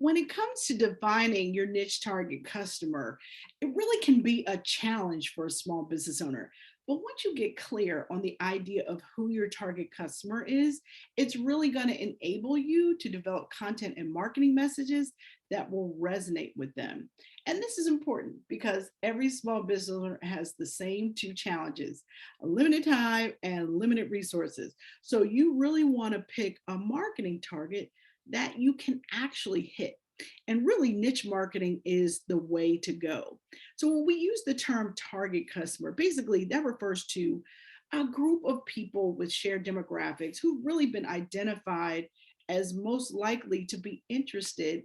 When it comes to defining your niche target customer, it really can be a challenge for a small business owner. But once you get clear on the idea of who your target customer is, it's really going to enable you to develop content and marketing messages that will resonate with them. And this is important because every small business owner has the same two challenges: a limited time and limited resources. So you really want to pick a marketing target that you can actually hit. And really, niche marketing is the way to go. So, when we use the term target customer, basically that refers to a group of people with shared demographics who've really been identified as most likely to be interested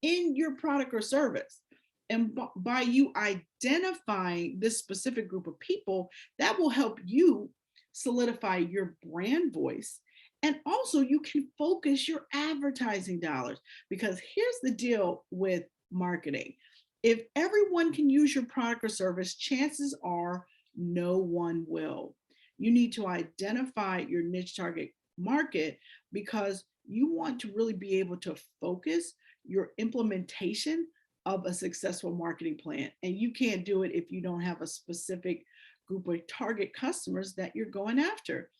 in your product or service. And by you identifying this specific group of people, that will help you solidify your brand voice. And also, you can focus your advertising dollars because here's the deal with marketing: if everyone can use your product or service, chances are no one will. You need to identify your niche target market because you want to really be able to focus your implementation of a successful marketing plan. And you can't do it if you don't have a specific group of target customers that you're going after.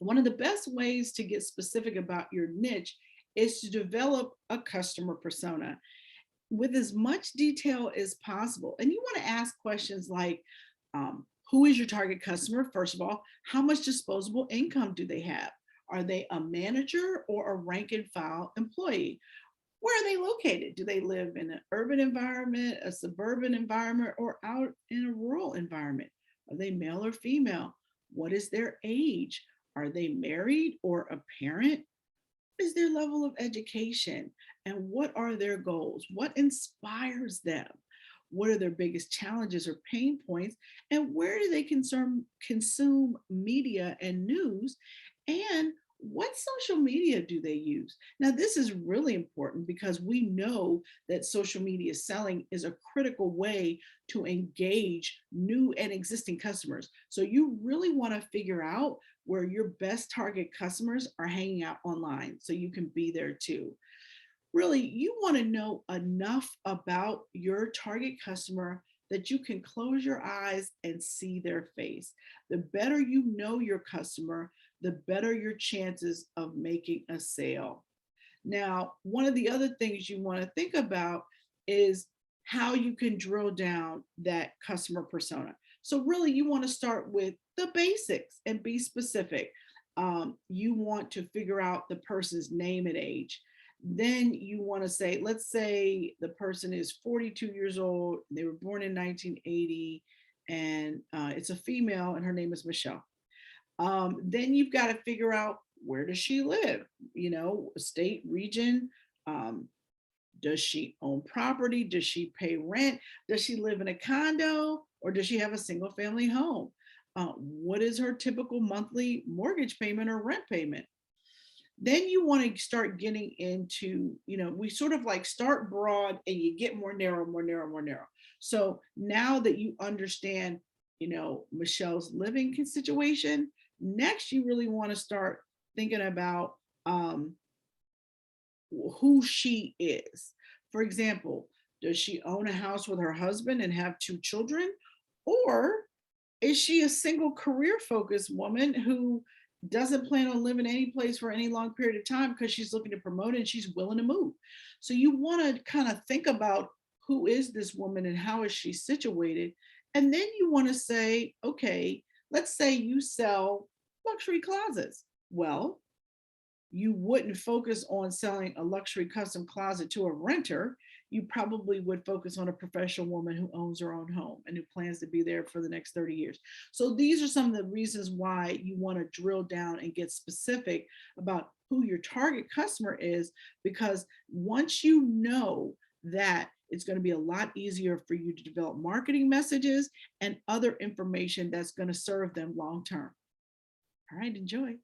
One of the best ways to get specific about your niche is to develop a customer persona with as much detail as possible. And you want to ask questions like, who is your target customer? First of all, how much disposable income do they have? Are they a manager or a rank and file employee? Where are they located? Do they live in an urban environment, a suburban environment, or out in a rural environment? Are they male or female? What is their age? Are they married or a parent? What is their level of education? And what are their goals? What inspires them? What are their biggest challenges or pain points? And where do they consume media and news? And what social media do they use? Now, this is really important because we know that social media selling is a critical way to engage new and existing customers. So you really want to figure out where your best target customers are hanging out online so you can be there too. Really, you want to know enough about your target customer that you can close your eyes and see their face. The better you know your customer, the better your chances of making a sale. Now, one of the other things you want to think about is how you can drill down that customer persona. So, really, you want to start with the basics and be specific. You want to figure out the person's name and age. Then you want to say, let's say the person is 42 years old, they were born in 1980, and it's a female, and her name is Michelle. Then you've got to figure out, where does she live? State, region. Does she own property? Does she pay rent? Does she live in a condo or does she have a single family home? What is her typical monthly mortgage payment or rent payment? Then you want to start getting into, we sort of like start broad and you get more narrow, more narrow, more narrow. So now that you understand, Michelle's living situation, next you really want to start thinking about who she is. For example, does she own a house with her husband and have two children? Or is she a single career focused woman who doesn't plan on living any place for any long period of time because she's looking to promote and she's willing to move? So you want to kind of think about, who is this woman and how is she situated? And then you want to say, okay, let's say you sell luxury closets. Well, you wouldn't focus on selling a luxury custom closet to a renter. You probably would focus on a professional woman who owns her own home and who plans to be there for the next 30 years. So these are some of the reasons why you want to drill down and get specific about who your target customer is, because once you know that, it's going to be a lot easier for you to develop marketing messages and other information that's going to serve them long term. All right, enjoy.